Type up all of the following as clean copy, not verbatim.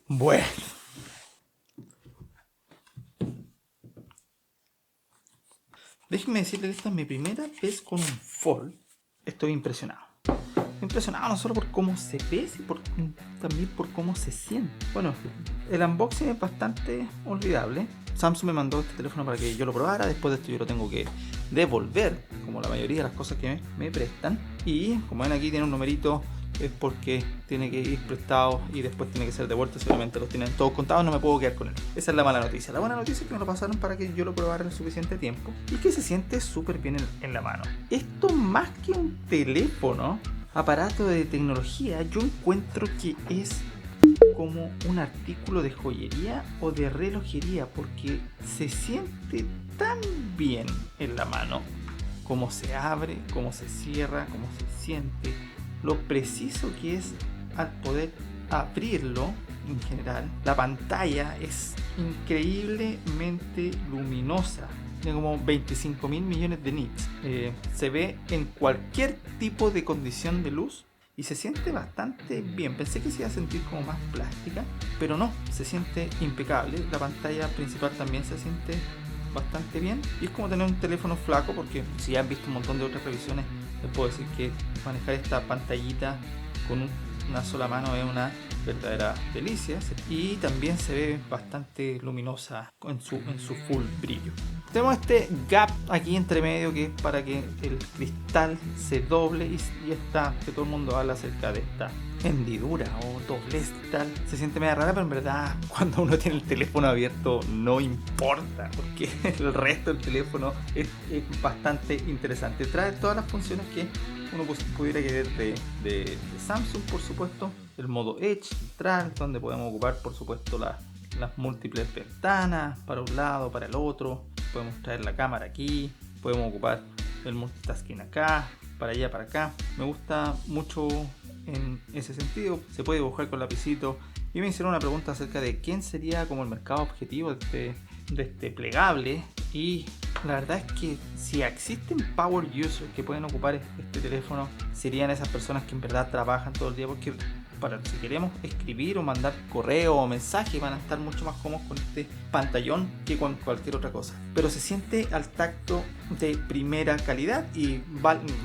Bueno, déjenme decirles que esta es mi primera vez con un Fold. Estoy impresionado. Impresionado no solo por cómo se ve, sino también por cómo se siente. Bueno, el unboxing es bastante olvidable. Samsung me mandó este teléfono para que yo lo probara. Después de esto yo lo tengo que devolver, como la mayoría de las cosas que me prestan. Y como ven aquí tiene un numerito, es porque tiene que ir prestado y después tiene que ser devuelto. Seguramente los tienen todos contados, no me puedo quedar con él. Esa es la mala noticia. La buena noticia es que me lo pasaron para que yo lo probara en suficiente tiempo y que se siente súper bien en la mano. Esto más que un teléfono, aparato de tecnología, yo encuentro que es como un artículo de joyería o de relojería, porque se siente tan bien en la mano, cómo se abre, cómo se cierra, cómo se siente, lo preciso que es al poder abrirlo. En general, la pantalla es increíblemente luminosa, tiene como 25.000 millones de nits. Se ve en cualquier tipo de condición de luz y se siente bastante bien. Pensé que se iba a sentir como más plástica, pero no, se siente impecable. La pantalla principal también se siente bastante bien y es como tener un teléfono flaco, porque si han visto un montón de otras revisiones, les puedo decir que manejar esta pantallita con una sola mano es una verdadera delicia, y también se ve bastante luminosa en su full brillo. Tenemos este gap aquí entre medio que es para que el cristal se doble, y está que todo el mundo habla acerca de esta hendidura o doblez tal. Se siente media rara, pero en verdad cuando uno tiene el teléfono abierto no importa, porque el resto del teléfono es bastante interesante. Trae todas las funciones que uno pudiera querer de Samsung, por supuesto. El modo Edge central, donde podemos ocupar por supuesto las múltiples ventanas para un lado, para el otro. Podemos traer la cámara aquí, podemos ocupar el multitasking acá, para allá, para acá. Me gusta mucho en ese sentido. Se puede dibujar con lapicito. Y me hicieron una pregunta acerca de quién sería como el mercado objetivo de este plegable, y la verdad es que si existen power users que pueden ocupar este teléfono, serían esas personas que en verdad trabajan todo el día, porque si queremos escribir o mandar correo o mensaje, van a estar mucho más cómodos con este pantallón que con cualquier otra cosa. Pero se siente al tacto de primera calidad, y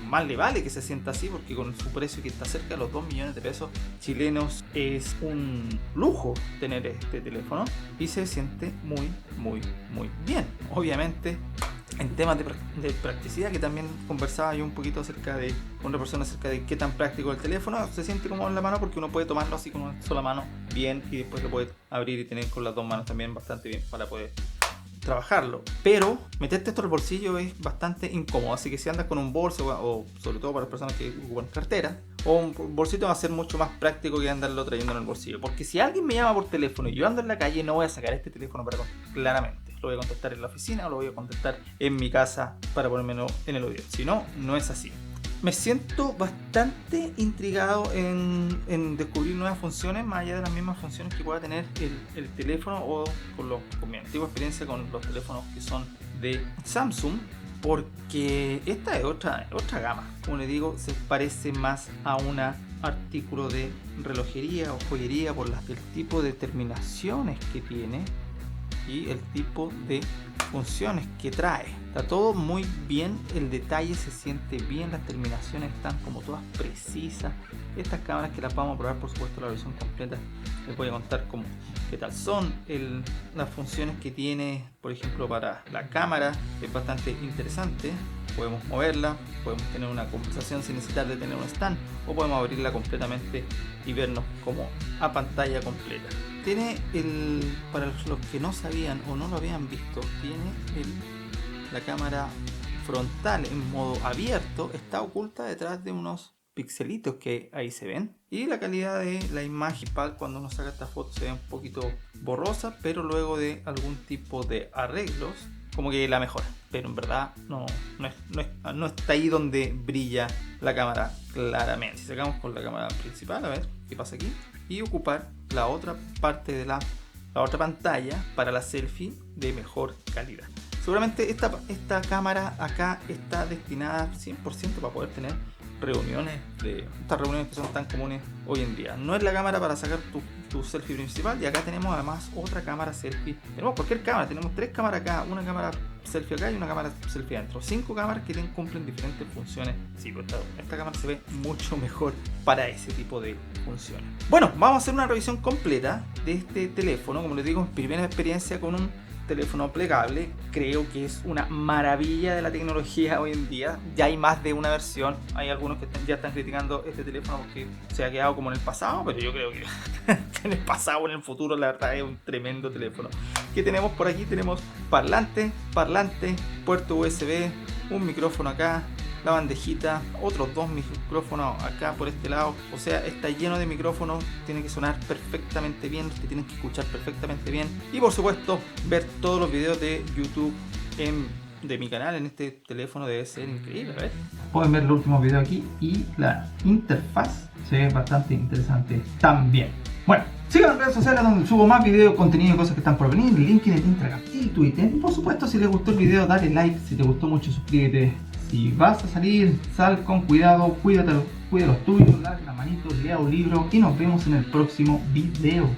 más le vale que se sienta así, porque con su precio que está cerca de los 2 millones de pesos chilenos es un lujo tener este teléfono, y se siente muy bien. Obviamente en temas de practicidad, que también conversaba yo un poquito con otra persona acerca de qué tan práctico es el teléfono. Se siente como en la mano porque uno puede tomarlo así con una sola mano bien, y después lo puede abrir y tener con las dos manos también bastante bien para poder trabajarlo. Pero meterte esto al bolsillo es bastante incómodo, así que si andas con un bolso, o sobre todo para las personas que ocupan cartera, o un bolsito, va a ser mucho más práctico que andarlo trayendo en el bolsillo. Porque si alguien me llama por teléfono y yo ando en la calle, no voy a sacar este teléfono para contestar. Claramente lo voy a contestar en la oficina o lo voy a contestar en mi casa para ponérmelo en el oído. Si no, no es así. Me siento bastante intrigado en descubrir nuevas funciones, más allá de las mismas funciones que pueda tener el teléfono, o con mi antigua experiencia con los teléfonos que son de Samsung, porque esta es otra gama. Como les digo, se parece más a un artículo de relojería o joyería por el tipo de terminaciones que tiene y el tipo de funciones que trae. Está todo muy bien, el detalle se siente bien, las terminaciones están como todas precisas. Estas cámaras, que las vamos a probar por supuesto la versión completa, les voy a contar qué tal son. Las funciones que tiene, por ejemplo, para la cámara es bastante interesante. Podemos moverla, podemos tener una conversación sin necesidad de tener un stand, o podemos abrirla completamente y vernos como a pantalla completa. Tiene para los que no sabían o no lo habían visto, tiene la cámara frontal en modo abierto, está oculta detrás de unos pixelitos que ahí se ven, y la calidad de la imagen cuando uno saca esta foto se ve un poquito borrosa, pero luego de algún tipo de arreglos como que la mejora. Pero en verdad no está ahí donde brilla la cámara claramente. Si sacamos con la cámara principal, a ver qué pasa aquí, y ocupar la otra parte de la otra pantalla para la selfie de mejor calidad. Seguramente esta cámara acá está destinada 100% para poder tener reuniones, de estas reuniones que son tan comunes hoy en día. No es la cámara para sacar tu selfie principal, y acá tenemos además otra cámara selfie. Tenemos cualquier cámara, tenemos 3 cámaras acá, una cámara selfie acá y una cámara selfie adentro. 5 cámaras que cumplen diferentes funciones. Sí, pues esta cámara se ve mucho mejor para ese tipo de funciones. Bueno, vamos a hacer una revisión completa de este teléfono. Como les digo, mi primera experiencia con un teléfono plegable. Creo que es una maravilla de la tecnología hoy en día. Ya hay más de una versión. Hay algunos que ya están criticando este teléfono porque se ha quedado como en el pasado, pero yo creo que en el pasado o en el futuro la verdad es un tremendo teléfono. ¿Qué tenemos por aquí? Tenemos parlante, puerto USB, un micrófono acá, la bandejita, otros 2 micrófonos acá por este lado. O sea, está lleno de micrófonos, tiene que sonar perfectamente bien, te tienen que escuchar perfectamente bien. Y por supuesto, ver todos los videos de YouTube de mi canal en este teléfono debe ser increíble. A ver, pueden ver los últimos videos aquí y la interfaz se ve bastante interesante también. Bueno, sigan las redes sociales donde subo más videos, contenido y cosas que están por venir. LinkedIn, Instagram y Twitter. Y por supuesto, si les gustó el video, dale like. Si te gustó mucho, suscríbete. Si vas a salir, sal con cuidado, cuida los tuyos, dale la manito, lea un libro y nos vemos en el próximo video.